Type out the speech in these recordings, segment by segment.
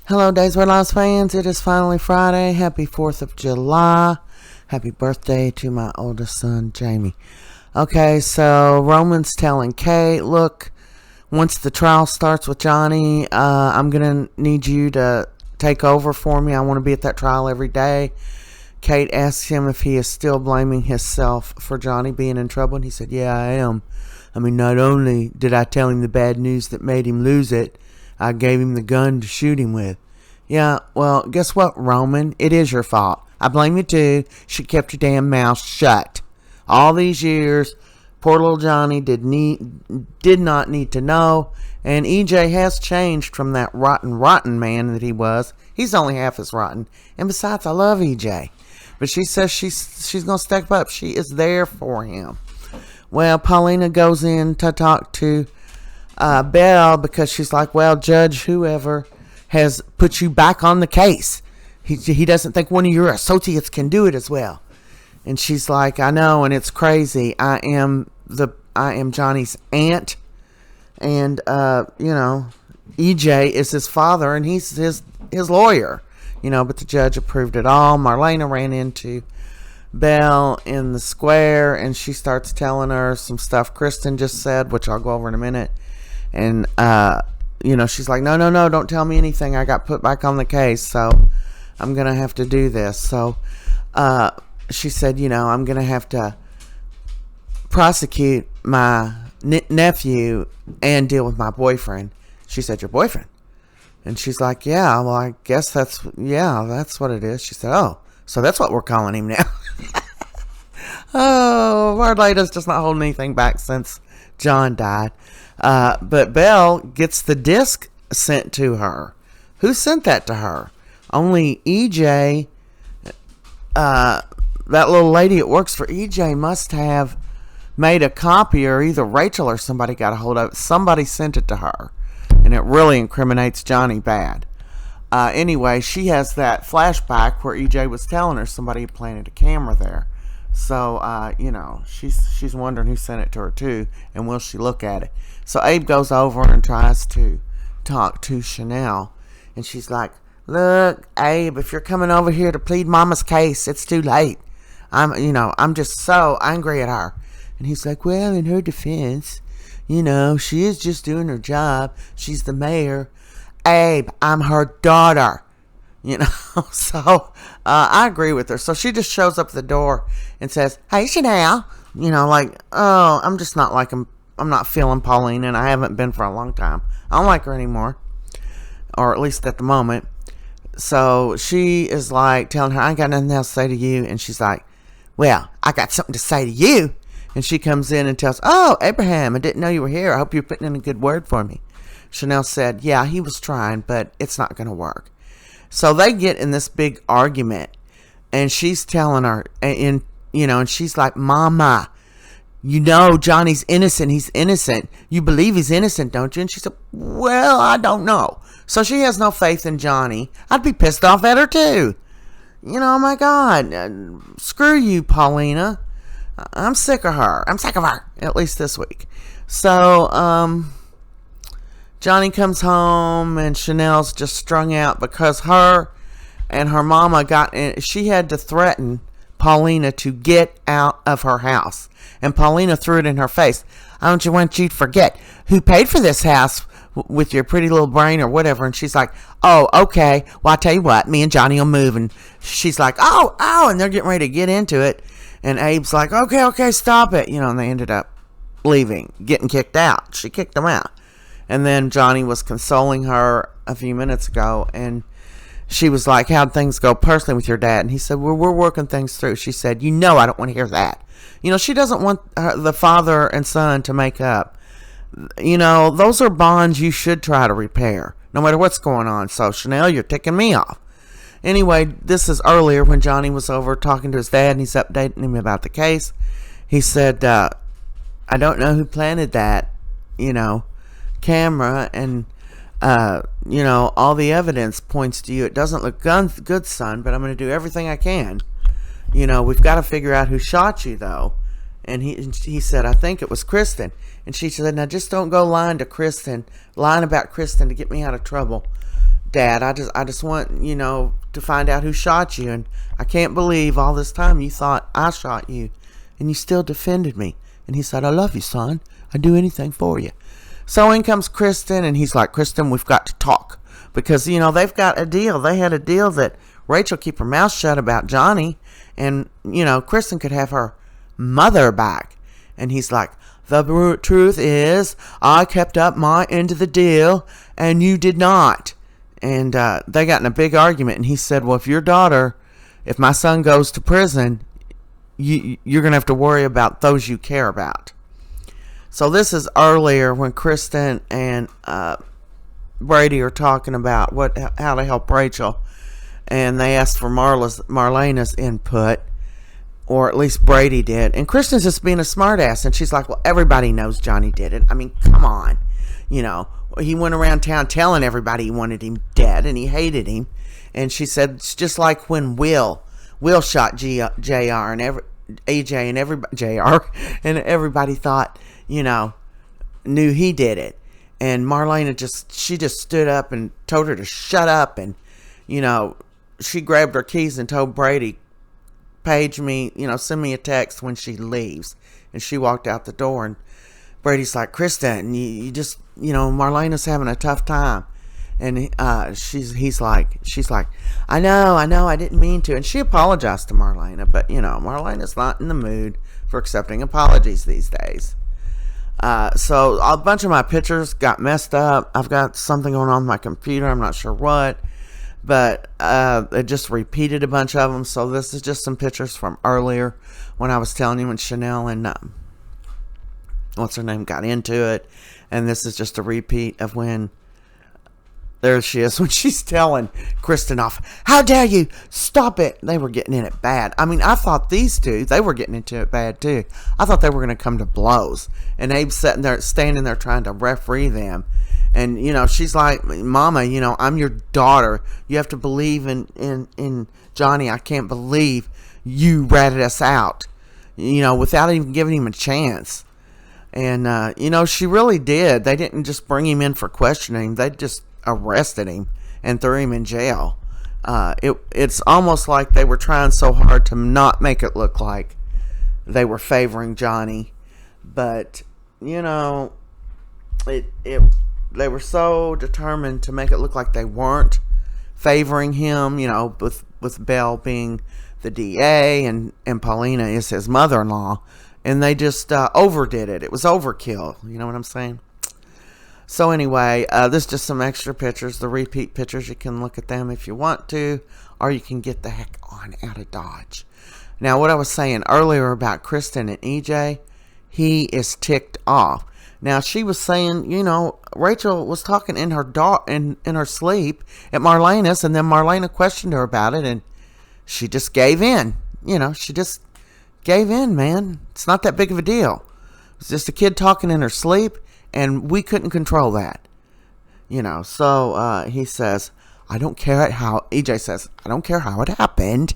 Hello, Days Where Lives fans. It is finally Friday. Happy 4th of July. Happy birthday to my oldest son, Jamie. Okay, so Roman's telling Kate, look, once the trial starts with Johnny, I'm going to need you to take over for me. I want to be at that trial every day. Kate asks him if he is still blaming himself for Johnny being in trouble, and he said, yeah, I am. I mean, not only did I tell him the bad news that made him lose it, I gave him the gun to shoot him with. Yeah, well, guess what, Roman? It is your fault. I blame you too. She kept your damn mouth shut. All these years, poor little Johnny did not need to know. And EJ has changed from that rotten man that he was. He's only half as rotten. And besides, I love EJ. But she says she's going to step up. She is there for him. Well, Paulina goes in to talk to Belle because she's like, well, Judge whoever has put you back on the case. He doesn't think one of your associates can do it as well. And she's like, I know, and it's crazy. I am Johnny's aunt, and EJ is his father, and he's his lawyer. But the judge approved it all. Marlena ran into Belle in the square, and she starts telling her some stuff Kristin just said, which I'll go over in a minute. And she's like, no, don't tell me anything. I got put back on the case, so I'm gonna have to do this. So she said, I'm gonna have to prosecute my nephew and deal with my boyfriend. She said, your boyfriend? And she's like, yeah, well, I guess that's what it is. She said, oh, so that's what we're calling him now. Oh, Marlena's just not holding anything back since John died. But Belle gets the disc sent to her. Who sent that to her? Only EJ. That little lady that works for EJ must have made a copy, or either Rachel or somebody got a hold of it. Somebody sent it to her. And it really incriminates Johnny bad. Anyway, she has that flashback where EJ was telling her somebody had planted a camera there. So, she's wondering who sent it to her too, and will she look at it? So Abe goes over and tries to talk to Chanel, and she's like, look, Abe, if you're coming over here to plead Mama's case, it's too late. I'm just so angry at her. And he's like, well, in her defense, she is just doing her job. She's the mayor. Abe, I'm her daughter. So I agree with her. So she just shows up at the door and says, hey, Chanel. I'm just not like him. I'm not feeling Paulina, and I haven't been for a long time. I don't like her anymore, or at least at the moment. So she is like telling her, I ain't got nothing else to say to you. And she's like, well, I got something to say to you. And she comes in and tells, oh, Abraham, I didn't know you were here. I hope you're putting in a good word for me. Chanel said, yeah, he was trying, but it's not going to work. So they get in this big argument, and she's telling her, and she's like, Mama, Johnny's innocent. He's innocent. You believe he's innocent, don't you? And she said, well, I don't know. So she has no faith in Johnny. I'd be pissed off at her too. Oh my God. Screw you, Paulina. I'm sick of her. At least this week. So, Johnny comes home, and Chanel's just strung out because her and her mama she had to threaten Paulina to get out of her house. And Paulina threw it in her face. I don't want you to forget who paid for this house with your pretty little brain or whatever. And she's like, oh, okay. Well, I tell you what, me and Johnny will move. And she's like, oh, and they're getting ready to get into it. And Abe's like, okay, stop it. And they ended up leaving, getting kicked out. She kicked them out. And then Johnny was consoling her a few minutes ago, and she was like, how'd things go personally with your dad? And he said, well, we're working things through. She said, I don't want to hear that. She doesn't want the father and son to make up. Those are bonds you should try to repair, no matter what's going on. So, Chanel, you're ticking me off. Anyway, this is earlier when Johnny was over talking to his dad, and he's updating him about the case. He said, I don't know who planted that, camera, and all the evidence points to you. It doesn't look good, son, but I'm going to do everything I can. We've got to figure out who shot you, though. And he said, I think it was Kristin. And she said, now just don't go lying about Kristin to get me out of trouble. Dad, I just want, to find out who shot you, and I can't believe all this time you thought I shot you, and you still defended me. And he said, I love you, son. I'd do anything for you. So in comes Kristin, and he's like, Kristin, we've got to talk. Because, they've got a deal. They had a deal that Rachel keep her mouth shut about Johnny, and, Kristin could have her mother back. And he's like, the truth is, I kept up my end of the deal, and you did not. And they got in a big argument, and he said, well, if my son goes to prison, you're going to have to worry about those you care about. So this is earlier when Kristin and Brady are talking about how to help Rachel, and they asked for Marlena's input, or at least Brady did. And Kristin's just being a smartass, and she's like, well, everybody knows Johnny did it. I mean, come on. He went around town telling everybody he wanted him dead, and he hated him. And she said, it's just like when Will shot JR and AJ and everybody, JR, and everybody thought, knew he did it. And Marlena just stood up and told her to shut up. And, she grabbed her keys and told Brady, page me, send me a text when she leaves. And she walked out the door, and Brady's like, Kristin, you just, Marlena's having a tough time. And she's like, I know, I didn't mean to. And she apologized to Marlena, but, Marlena's not in the mood for accepting apologies these days. So a bunch of my pictures got messed up. I've got something going on with my computer. I'm not sure what, but it just repeated a bunch of them. So this is just some pictures from earlier when I was telling you when Chanel and what's her name got into it. And this is just a repeat of when, there she is, when she's telling Kristin off, how dare you, stop it. They were getting in it bad. I mean, I thought these two, they were getting into it bad too. I thought they were going to come to blows. And Abe's standing there trying to referee them. And, she's like, Mama, I'm your daughter. You have to believe in Johnny. I can't believe you ratted us out, without even giving him a chance. And, she really did. They didn't just bring him in for questioning. They just arrested him and threw him in jail. It's almost like they were trying so hard to not make it look like they were favoring Johnny. But, they were so determined to make it look like they weren't favoring him, with Belle being the DA and Paulina is his mother-in-law. And they just overdid it. It was overkill. You know what I'm saying? So anyway, this is just some extra pictures. The repeat pictures, you can look at them if you want to. Or you can get the heck on out of Dodge. Now, what I was saying earlier about Kristin and EJ, he is ticked off. Now, she was saying, Rachel was talking in her in her sleep at Marlena's. And then Marlena questioned her about it. And she just gave in. She just gave in, man. It's not that big of a deal. It's just a kid talking in her sleep, and we couldn't control that. So he says, EJ says, I don't care how it happened.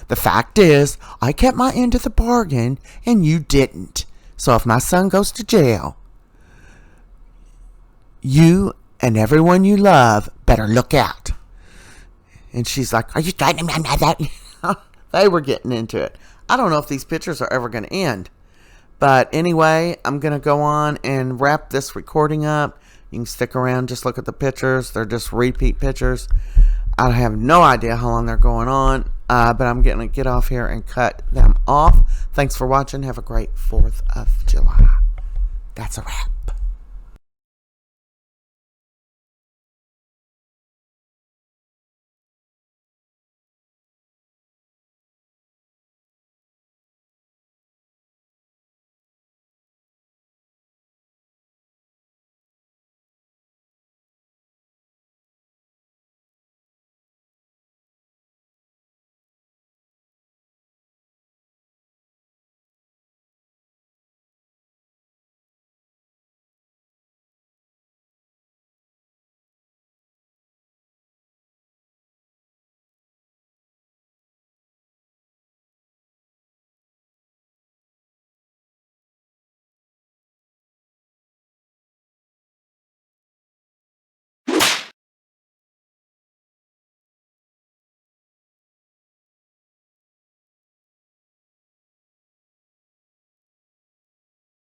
The fact is, I kept my end of the bargain, and you didn't. So if my son goes to jail, you and everyone you love better look out. And she's like, are you threatening me? They were getting into it. I don't know if these pictures are ever going to end. But anyway, I'm going to go on and wrap this recording up. You can stick around, just look at the pictures. They're just repeat pictures. I have no idea how long they're going on. But I'm going to get off here and cut them off. Thanks for watching. Have a great 4th of July. That's a wrap.